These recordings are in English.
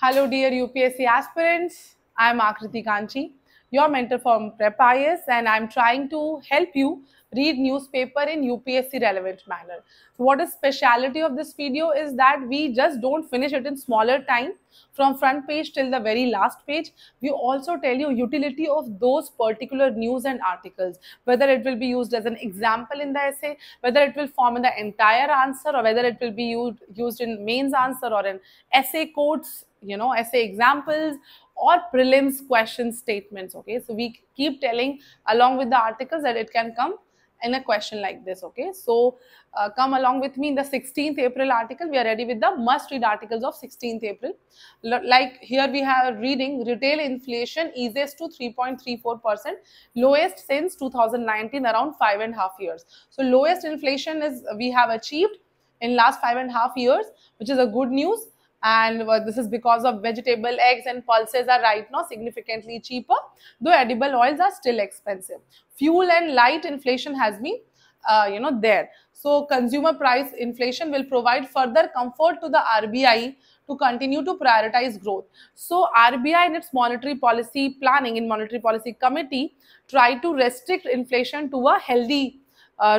Hello, dear UPSC aspirants. I'm Akriti Kanchi, your mentor from PrepIS, and I'm trying to help you read newspaper in UPSC relevant manner. So what is speciality of this video is that we just don't finish it in smaller time from front page till the very last page. We also tell you utility of those particular news and articles, whether it will be used as an example in the essay, whether it will form in the entire answer, or whether it will be used in mains answer or in essay quotes, essay examples or prelims question statements. Okay, so we keep telling along with the articles that it can come in a question like this. Okay, so come along with me in the 16th April article. We are ready with the must read articles of 16th April. Like here we have reading retail inflation eases to 3.34%, lowest since 2019, around 5.5 years. So lowest inflation is we have achieved in last 5.5 years, which is a good news. And this is because of vegetable, eggs and pulses are right now significantly cheaper, though edible oils are still expensive. Fuel and light inflation has been there. So consumer price inflation will provide further comfort to the RBI to continue to prioritize growth. So RBI in its monetary policy planning, in monetary policy committee, try to restrict inflation to a healthy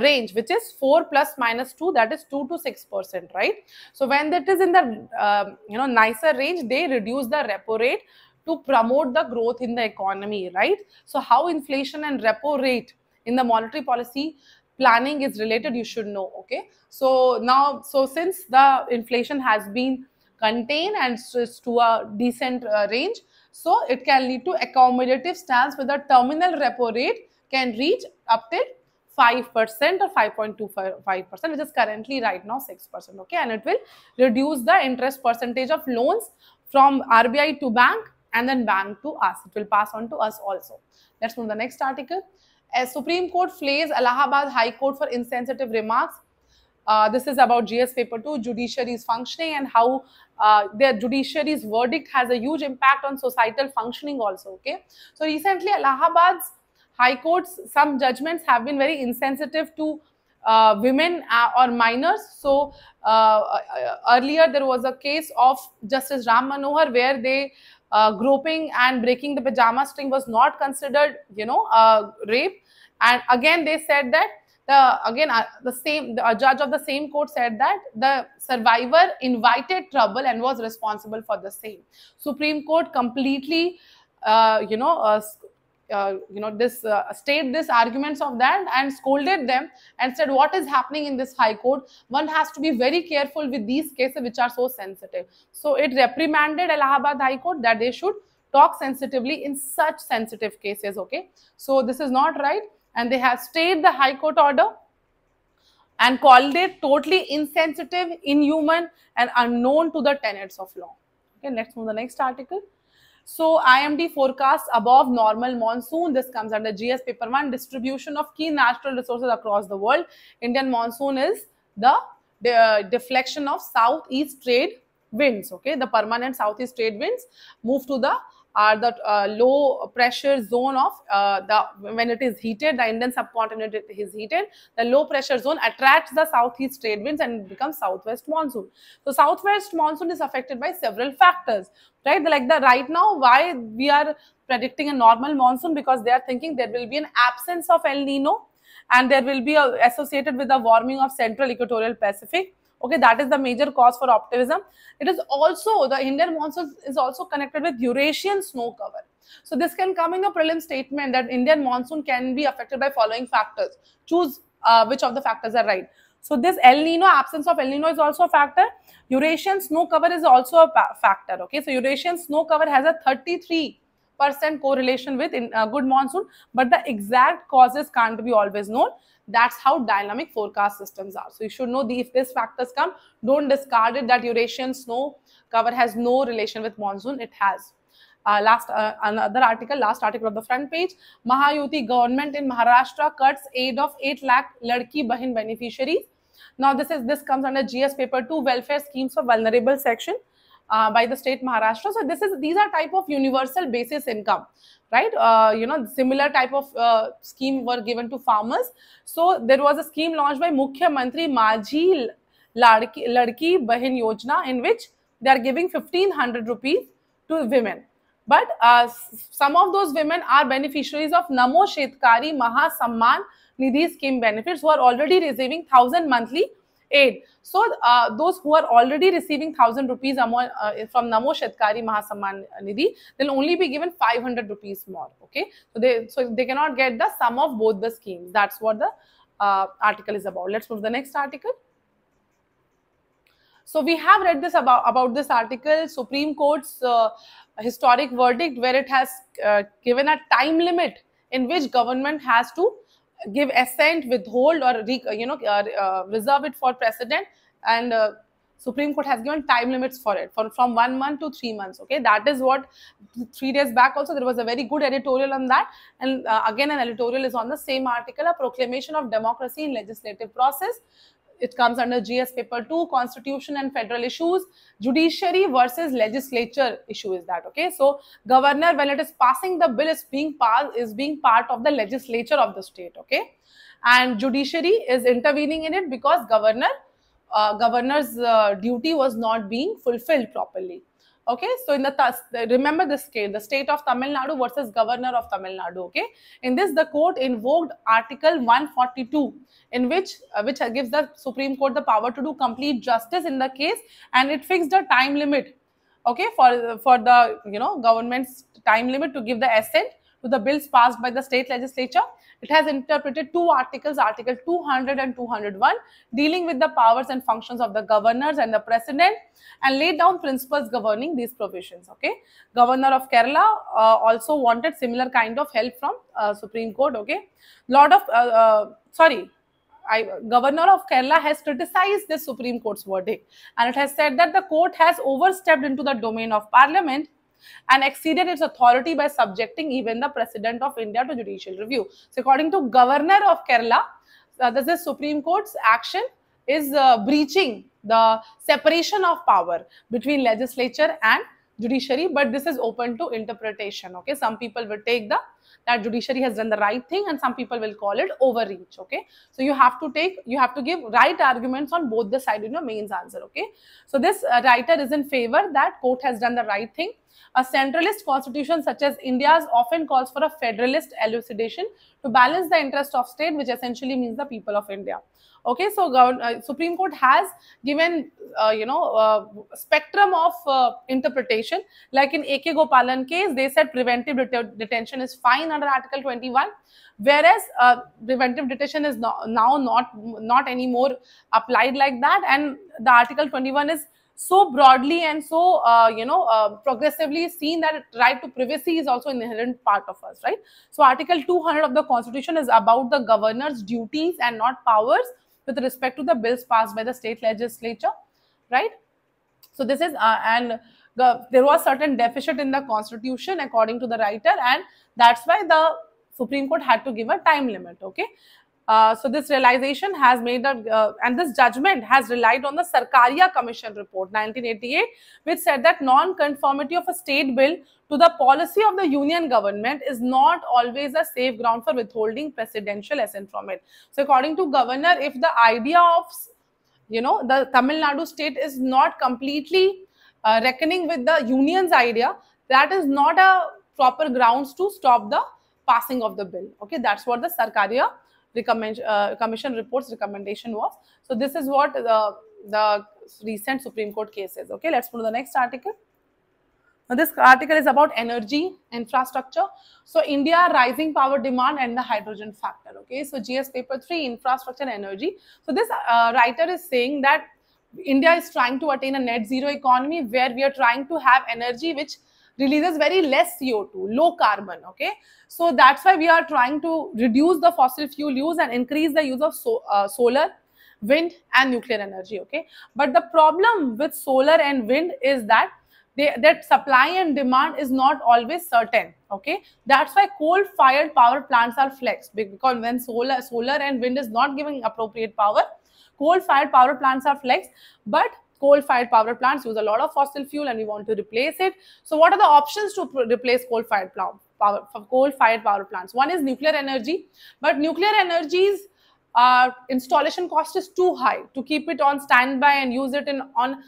range, which is 4 plus minus 2, that is 2 to 6%, right? So when that is in the nicer range, they reduce the repo rate to promote the growth in the economy, right? So how inflation and repo rate in the monetary policy planning is related, you should know. Okay, so now, so since the inflation has been contained and is to a decent range, so it can lead to accommodative stance with the terminal repo rate can reach up till 5% or 5.25%, which is currently right now 6%. Okay, and it will reduce the interest percentage of loans from RBI to bank and then bank to us. It will pass on to us also. Let's move to the next article. As Supreme Court flays Allahabad High Court for insensitive remarks. This is about GS paper 2, judiciary's functioning and how their judiciary's verdict has a huge impact on societal functioning also. Okay, so recently Allahabad's High Courts, some judgments have been very insensitive to women or minors. So earlier there was a case of Justice Ram Manohar where they groping and breaking the pajama string was not considered, rape. And again they said that the judge of the same court said that the survivor invited trouble and was responsible for the same. Supreme Court completely state this arguments of that and scolded them and said, what is happening in this high court? One has to be very careful with these cases which are so sensitive. So it reprimanded Allahabad High Court that they should talk sensitively in such sensitive cases. Okay, so this is not right, and they have stayed the High Court order and called it totally insensitive, inhuman and unknown to the tenets of law. Okay, let's move to the next article. So IMD forecasts above normal monsoon. This comes under GS paper 1, distribution of key natural resources across the world. Indian monsoon is the deflection of southeast trade winds. Okay, the permanent southeast trade winds move to the low pressure zone of when it is heated, the Indian subcontinent is heated, the low pressure zone attracts the southeast trade winds and it becomes southwest monsoon. So southwest monsoon is affected by several factors, right? Like right now, why we are predicting a normal monsoon, because they are thinking there will be an absence of El Nino and there will be associated with the warming of central equatorial Pacific. Okay, that is the major cause for optimism. It is also, the Indian monsoon is also connected with Eurasian snow cover. So this can come in a prelim statement that Indian monsoon can be affected by following factors. Choose which of the factors are right. So this El Nino, absence of El Nino is also a factor. Eurasian snow cover is also a factor. Okay, so Eurasian snow cover has a 33% correlation with good monsoon, but the exact causes can't be always known. That's how dynamic forecast systems are. So you should know if these factors come, don't discard it that Eurasian snow cover has no relation with monsoon. It has. Last article of the front page. Mahayuti government in Maharashtra cuts aid of 8 lakh Ladki Bahin beneficiaries. Now this comes under GS paper 2, welfare schemes for vulnerable section by the state Maharashtra. So these are type of universal basis income, right? Similar type of scheme were given to farmers. So there was a scheme launched by Mukhya Mantri Majhi Ladki Bahin Yojana, in which they are giving 1500 rupees to women. But some of those women are beneficiaries of Namo Shetkari Maha Samman Nidhi scheme benefits who are already receiving 1000 monthly aid. So those who are already receiving 1000 rupees from Namo Shetkari Maha Samman Nidhi, they'll only be given 500 rupees more. Okay, so they cannot get the sum of both the schemes. That's what the article is about. Let's move to the next article. So we have read this about this article, Supreme Court's historic verdict, where it has given a time limit in which government has to give assent, withhold, or reserve it for precedent, and Supreme Court has given time limits for it, from 1 month to 3 months. Okay, that is what 3 days back also there was a very good editorial on that, and again an editorial is on the same article, a proclamation of democracy in legislative process. It comes under GS paper 2, constitution and federal issues, judiciary versus legislature issue is that. Okay, so governor, when it is passing the bill, is being part of the legislature of the state. Okay, and judiciary is intervening in it because governor's duty was not being fulfilled properly. Okay, so in remember this case, the state of Tamil Nadu versus governor of Tamil Nadu. Okay, in this the court invoked Article 142, in which gives the Supreme Court the power to do complete justice in the case, and it fixed a time limit. Okay, for the government's time limit to give the assent to the bills passed by the state legislature. It has interpreted 2 articles, Article 200 and 201, dealing with the powers and functions of the governors and the president, and laid down principles governing these provisions. Okay, Governor of Kerala also wanted similar kind of help from Supreme Court. Okay, Governor of Kerala has criticized the Supreme Court's verdict, and it has said that the court has overstepped into the domain of Parliament and exceeded its authority by subjecting even the President of India to judicial review. So according to Governor of Kerala, the Supreme Court's action is breaching the separation of power between legislature and judiciary, but this is open to interpretation. Okay, some people will take that judiciary has done the right thing, and some people will call it overreach. Okay, so you have to give right arguments on both the side in your mains answer. Okay, so this writer is in favor that court has done the right thing. A centralist constitution such as India's often calls for a federalist elucidation to balance the interest of state, which essentially means the people of India. Okay, so Supreme Court has given spectrum of interpretation. Like in A.K. Gopalan case, they said preventive detention is fine under Article 21, whereas preventive detention is now not anymore applied like that, and the Article 21 is so broadly and so progressively seen that right to privacy is also an inherent part of us, right? So Article 200 of the Constitution is about the governor's duties and not powers with respect to the bills passed by the state legislature, right? So this is there was certain deficit in the Constitution according to the writer, and that's why the Supreme Court had to give a time limit. Okay, so this realization has made and this judgment has relied on the Sarkaria Commission report 1988, which said that non-conformity of a state bill to the policy of the union government is not always a safe ground for withholding presidential assent from it. So according to governor, if the idea of the Tamil Nadu state is not completely reckoning with the union's idea, that is not a proper grounds to stop the passing of the bill. Okay, that's what the Sarkaria Commission report's recommendation was. So this is what the recent Supreme Court case is. Okay, let's move to the next article. Now this article is about energy infrastructure. So India, rising power demand and the hydrogen factor. Okay, so GS paper 3, infrastructure and energy. So this writer is saying that India is trying to attain a net zero economy where we are trying to have energy which releases very less CO2, low carbon. Okay, so that's why we are trying to reduce the fossil fuel use and increase the use of solar, wind and nuclear energy. Okay, but the problem with solar and wind is that that supply and demand is not always certain. Okay, that's why coal-fired power plants are flexed, because when solar and wind is not giving appropriate power, coal-fired power plants are flexed, but coal-fired power plants use a lot of fossil fuel and we want to replace it. So what are the options to replace coal-fired power plants? One is nuclear energy, but nuclear energies installation cost is too high to keep it on standby and use it in on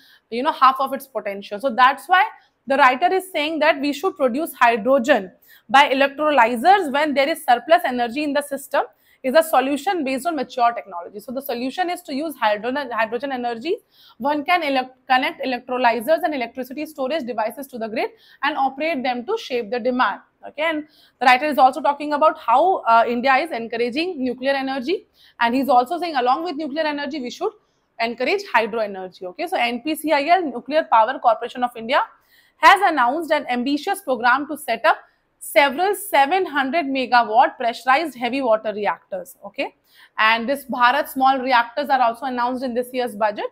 half of its potential. So that's why the writer is saying that we should produce hydrogen by electrolyzers when there is surplus energy in the system is a solution based on mature technology. So the solution is to use hydrogen energy. One can connect electrolyzers and electricity storage devices to the grid and operate them to shape the demand. Okay, and the writer is also talking about how India is encouraging nuclear energy, and he's also saying along with nuclear energy we should encourage hydro energy. Okay, so NPCIL, Nuclear Power Corporation of India, has announced an ambitious program to set up several 700 megawatt pressurized heavy water reactors. Okay, and this Bharat small reactors are also announced in this year's budget.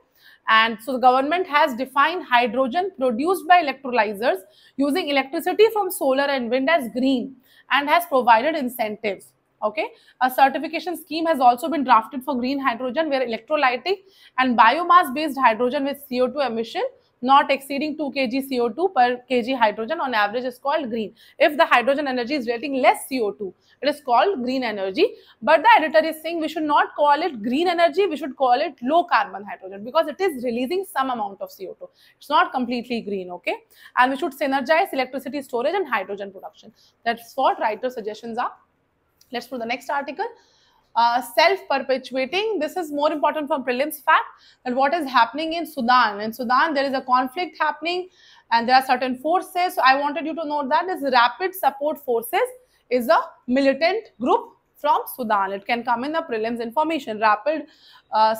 And so the government has defined hydrogen produced by electrolyzers using electricity from solar and wind as green and has provided incentives. Okay, a certification scheme has also been drafted for green hydrogen where electrolytic and biomass based hydrogen with CO2 emission not exceeding 2 kg CO2 per kg hydrogen on average is called green. If the hydrogen energy is relating less CO2, it is called green energy. But the editor is saying we should not call it green energy, we should call it low carbon hydrogen because it is releasing some amount of CO2. It's not completely green, okay? And we should synergize electricity storage and hydrogen production. That's what writer suggestions are. Let's put the next article. Self-perpetuating. This is more important from prelims fact that what is happening in Sudan. In Sudan, there is a conflict happening and there are certain forces. So I wanted you to know that this Rapid Support Forces is a militant group from Sudan. It can come in the prelims information. Rapid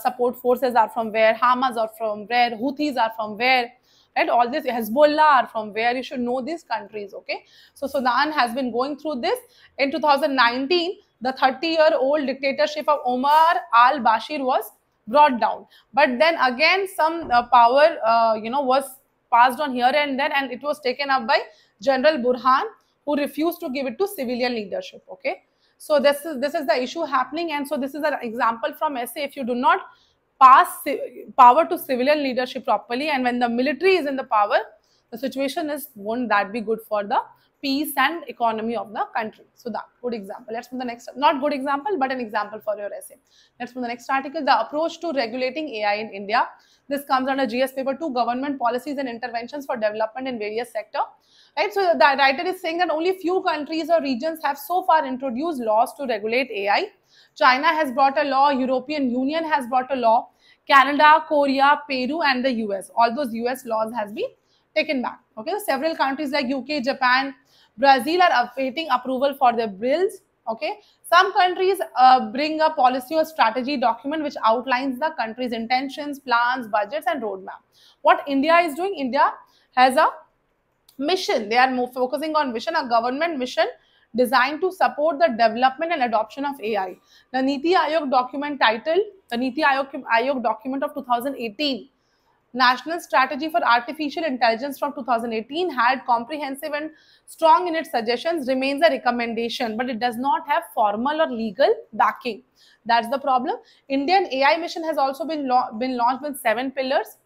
Support Forces are from where, Hamas are from where, Houthis are from where, right? All this, Hezbollah are from where. You should know these countries, okay? So Sudan has been going through this. In 2019, the 30-year-old dictatorship of Omar al-Bashir was brought down. But then again, some power, was passed on here and there, and it was taken up by General Burhan, who refused to give it to civilian leadership, okay? So this is the issue happening, and so this is an example from essay. If you do not pass power to civilian leadership properly, and when the military is in the power, the situation won't that be good for the peace and economy of the country. So that good example. Let's move the next, not good example, but an example for your essay. Let's move the next article. The approach to regulating AI in India. This comes under GS paper 2, government policies and interventions for development in various sectors. Right. So the writer is saying that only few countries or regions have so far introduced laws to regulate AI. China has brought a law, European Union has brought a law, Canada, Korea, Peru, and the US. All those US laws has been taken back. Okay, so several countries like UK, Japan, Brazil are awaiting approval for their bills. Okay, some countries bring a policy or strategy document which outlines the country's intentions, plans, budgets, and roadmap. What India is doing, India has a mission. They are more focusing on mission, a government mission designed to support the development and adoption of AI. The Niti Aayog document titled, the Niti Aayog document of 2018, National Strategy for Artificial Intelligence from 2018 had comprehensive and strong in its suggestions, remains a recommendation, but it does not have formal or legal backing. That's the problem. Indian AI mission has also been launched with 7 pillars,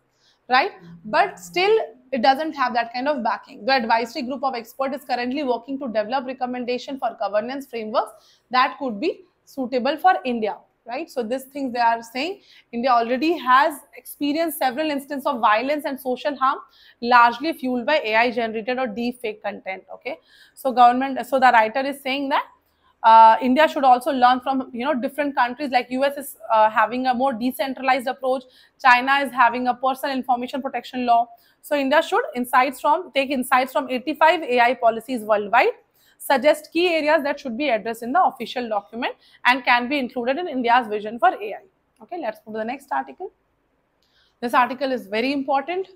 right? But still, it doesn't have that kind of backing. The advisory group of experts is currently working to develop recommendation for governance frameworks that could be suitable for India. Right, so these things they are saying India already has experienced several instances of violence and social harm, largely fueled by AI generated or deep fake content. Okay, so the writer is saying that India should also learn from different countries, like US is having a more decentralized approach, China is having a personal information protection law. So India should take insights from 85 AI policies worldwide, suggest key areas that should be addressed in the official document and can be included in India's vision for AI. Okay, let's move to the next article. This article is very important.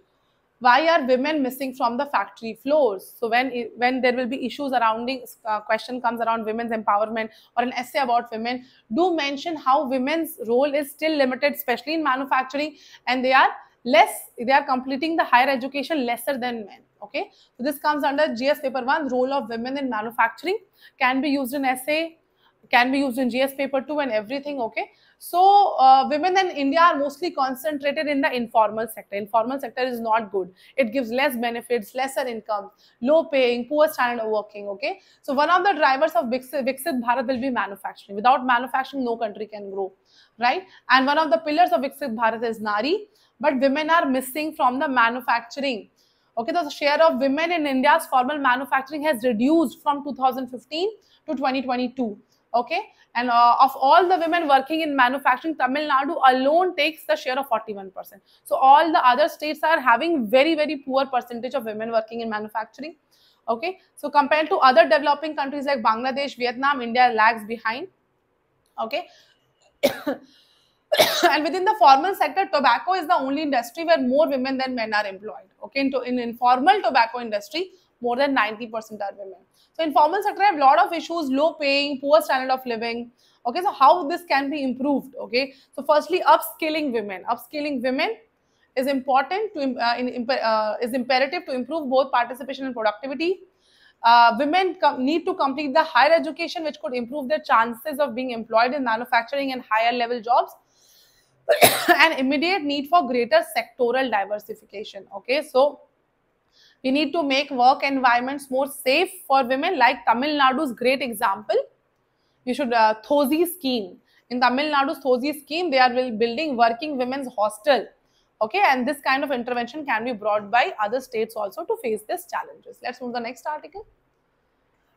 Why are women missing from the factory floors? So when there will be issues surrounding, question comes around women's empowerment or an essay about women, do mention how women's role is still limited, especially in manufacturing, and they are completing the higher education lesser than men. Okay, so this comes under GS paper 1, role of women in manufacturing, can be used in essay. can be used in GS paper 2 and everything. Okay, so women in India are mostly concentrated in the informal sector. Informal sector is not good. It gives less benefits, lesser income, low paying, poor standard of working. Okay, so one of the drivers of Viksit Bharat will be manufacturing. Without manufacturing, no country can grow, right? And one of the pillars of Viksit Bharat is Nari, but women are missing from the manufacturing. Okay, the share of women in India's formal manufacturing has reduced from 2015 to 2022. Okay, and of all the women working in manufacturing, Tamil Nadu alone takes the share of 41%. So all the other states are having very, very poor percentage of women working in manufacturing. Okay, so compared to other developing countries like Bangladesh, Vietnam, India lags behind. Okay. And within the formal sector, tobacco is the only industry where more women than men are employed. Okay, in informal tobacco industry, more than 90% are women. So informal sector have a lot of issues, low paying, poor standard of living. Okay, so how this can be improved? Okay, so firstly, upskilling women. Upskilling women is important to is imperative to improve both participation and productivity. Women need to complete the higher education, which could improve their chances of being employed in manufacturing and higher level jobs. And immediate need for greater sectoral diversification. Okay, so we need to make work environments more safe for women, like Tamil Nadu's great example. You should Thosi scheme. In Tamil Nadu's Thosi scheme, they are building working women's hostel. Okay, and this kind of intervention can be brought by other states also to face these challenges. Let's move to the next article.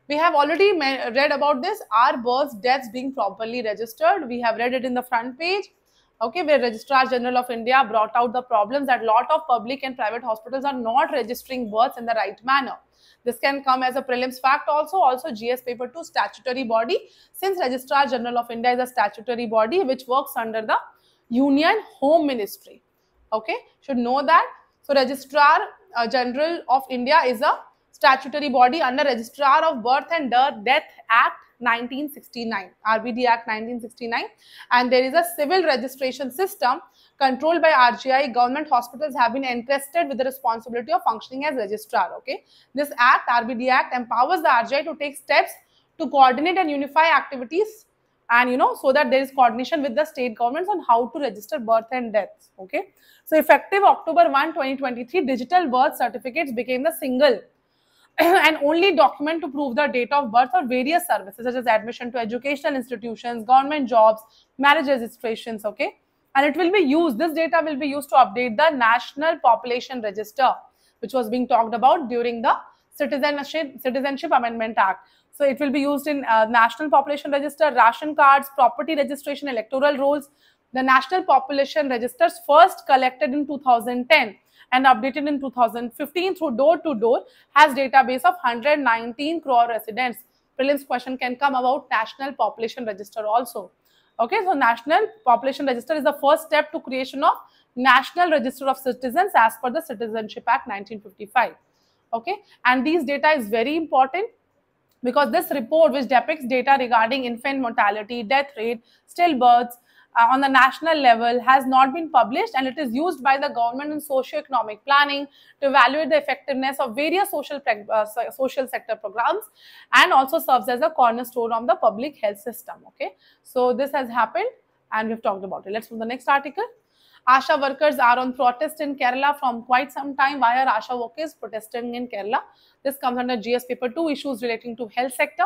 We have already read about this. Are births, deaths being properly registered? We have read it in the front page. Okay, where Registrar General of India brought out the problems that a lot of public and private hospitals are not registering births in the right manner. This can come as a prelims fact also. Also, GS paper 2 statutory body, since Registrar General of India is a statutory body which works under the Union Home Ministry. Okay, should know that. So, Registrar General of India is a statutory body under Registrar of Birth and Death Act 1969, RBD Act 1969, and there is a civil registration system controlled by RGI. Government hospitals have been entrusted with the responsibility of functioning as registrar. Okay, this act, RBD Act, empowers the RGI to take steps to coordinate and unify activities, and so that there is coordination with the state governments on how to register birth and deaths. Okay, so effective October 1, 2023, digital birth certificates became the single and only document to prove the date of birth for various services such as admission to educational institutions, government jobs, marriage registrations. Okay, and it will be used, this data will be used to update the National Population Register, which was being talked about during the Citizenship Amendment Act. So it will be used in National Population Register, ration cards, property registration, electoral rolls. The National Population Registers first collected in 2010 and updated in 2015 through door-to-door, has database of 119 crore residents. Prelims question can come about National Population Register also. Okay, so National Population Register is the first step to creation of National Register of Citizens as per the Citizenship Act 1955. Okay, and these data is very important because this report, which depicts data regarding infant mortality, death rate, stillbirths, on the national level, has not been published, and it is used by the government in socio-economic planning to evaluate the effectiveness of various social sector programs, and also serves as a cornerstone of the public health system. Okay, so this has happened and we've talked about it. Let's move to the next article. ASHA workers are on protest in Kerala from quite some time. Why are ASHA workers protesting in Kerala? This comes under GS paper 2, issues relating to health sector.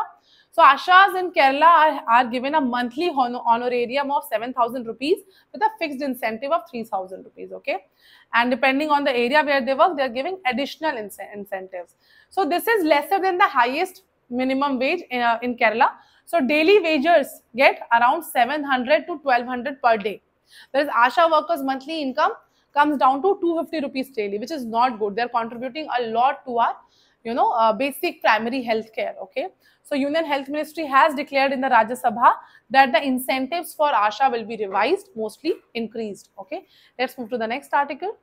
So ASHAs in Kerala are given a monthly honorarium of 7,000 rupees with a fixed incentive of 3,000 rupees. Okay, and depending on the area where they work, they are giving additional incentives. So this is lesser than the highest minimum wage in Kerala. So daily wagers get around 700 to 1,200 per day. Whereas ASHA workers' monthly income comes down to 250 rupees daily, which is not good. They are contributing a lot to our basic primary health care. Okay, so Union Health Ministry has declared in the Rajya Sabha that the incentives for ASHA will be revised, mostly increased. Okay, let's move to the next article.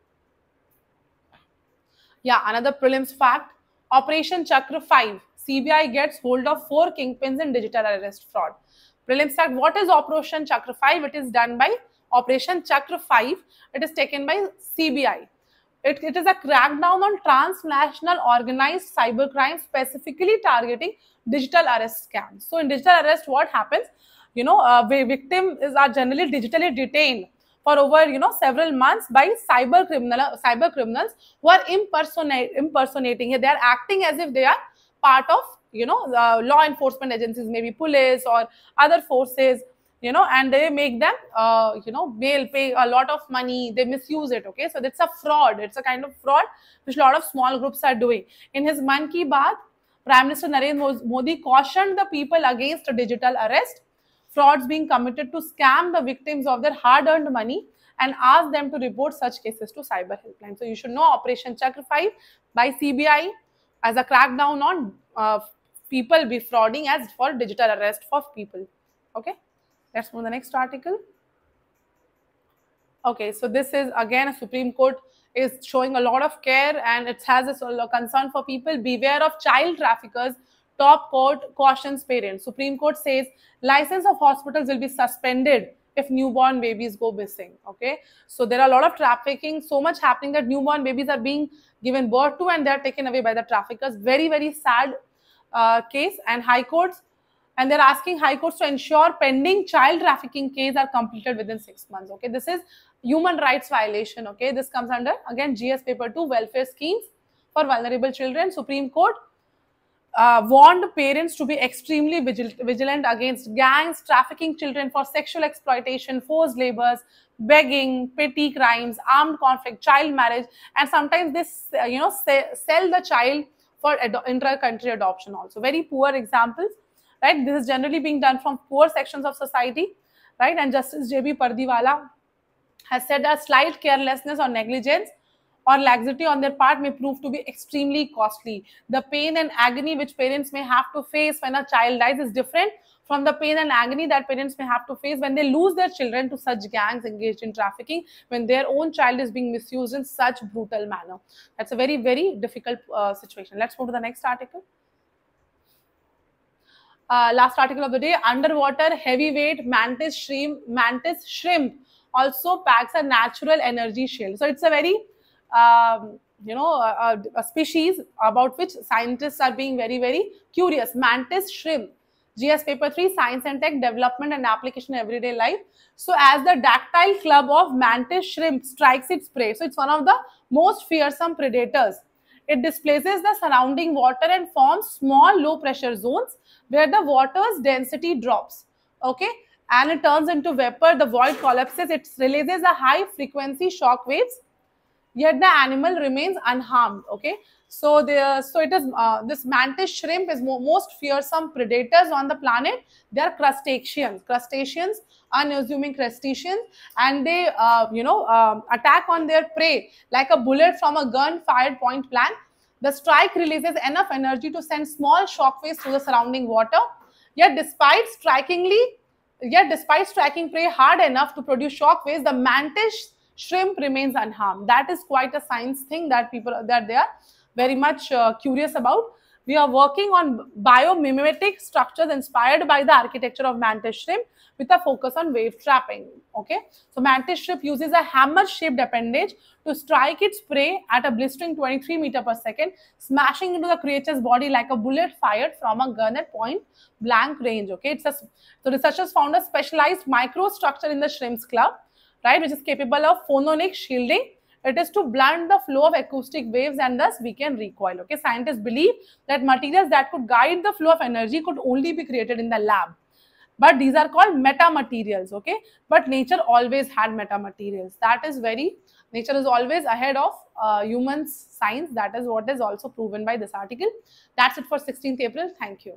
Yeah, another prelims fact. Operation Chakra 5. CBI gets hold of 4 kingpins in digital arrest fraud. Prelims fact, what is Operation Chakra 5? It is done by Operation Chakra 5. It is taken by CBI. It is a crackdown on transnational organized cybercrime, specifically targeting digital arrest scams. So in digital arrest, what happens? Victims are generally digitally detained for over several months by cyber criminals who are impersonating. They are acting as if they are part of law enforcement agencies, maybe police or other forces, and they make them they'll pay a lot of money, they misuse it. Okay, so that's a fraud. It's a kind of fraud which a lot of small groups are doing. In his Mann Ki Baat, Prime Minister Narendra Modi cautioned the people against digital arrest, frauds being committed to scam the victims of their hard-earned money, and asked them to report such cases to cyber helpline. So you should know Operation Chakra 5 by CBI as a crackdown on people defrauding as for digital arrest for people. Okay, let's move to the next article. Okay, so this is again a Supreme Court is showing a lot of care, and it has a concern for people. Beware of child traffickers. Top court cautions parents. Supreme Court says license of hospitals will be suspended if newborn babies go missing. Okay, so there are a lot of trafficking, so much happening that newborn babies are being given birth to and they are taken away by the traffickers. Very, very sad case. And high courts, and they're asking high courts to ensure pending child trafficking cases are completed within 6 months. Okay, this is human rights violation. Okay, this comes under again GS paper 2, welfare schemes for vulnerable children. Supreme Court warned parents to be extremely vigilant against gangs trafficking children for sexual exploitation, forced labors, begging, petty crimes, armed conflict, child marriage, and sometimes this sell the child for intra-country adoption also. Very poor examples, right? This is generally being done from poor sections of society, right? And Justice J.B. Pardiwala has said that slight carelessness or negligence or laxity on their part may prove to be extremely costly. The pain and agony which parents may have to face when a child dies is different from the pain and agony that parents may have to face when they lose their children to such gangs engaged in trafficking, when their own child is being misused in such brutal manner. That's a very, very difficult situation. Let's move to the next article. Last article of the day: underwater heavyweight mantis shrimp also packs a natural energy shield. So it's a very a species about which scientists are being very, very curious. Mantis shrimp, GS paper 3, science and tech, development and application in everyday life. So as the dactyl club of mantis shrimp strikes its prey, so it's one of the most fearsome predators. It displaces the surrounding water and forms small low pressure zones where the water's density drops. Okay, and it turns into vapor. The void collapses. It releases a high frequency shock waves, yet the animal remains unharmed. Okay, so it is this mantis shrimp is most fearsome predators on the planet. They are crustaceans, unassuming crustaceans, and they attack on their prey like a bullet from a gun fired point blank. The strike releases enough energy to send small shock waves through the surrounding water. Yet despite striking prey hard enough to produce shock waves, the mantis shrimp remains unharmed. That is quite a science thing that they are very much curious about. We are working on biomimetic structures inspired by the architecture of mantis shrimp with a focus on wave trapping. Okay, so mantis shrimp uses a hammer-shaped appendage to strike its prey at a blistering 23 meters per second, smashing into the creature's body like a bullet fired from a gun at point blank range. Okay, so researchers found a specialized microstructure in the shrimp's club, right, which is capable of phononic shielding. It is to blunt the flow of acoustic waves and thus weaken recoil. Okay, scientists believe that materials that could guide the flow of energy could only be created in the lab, but these are called metamaterials. Okay, but nature always had metamaterials. That is nature is always ahead of humans' science. That is what is also proven by this article. That's it for 16th April. Thank you.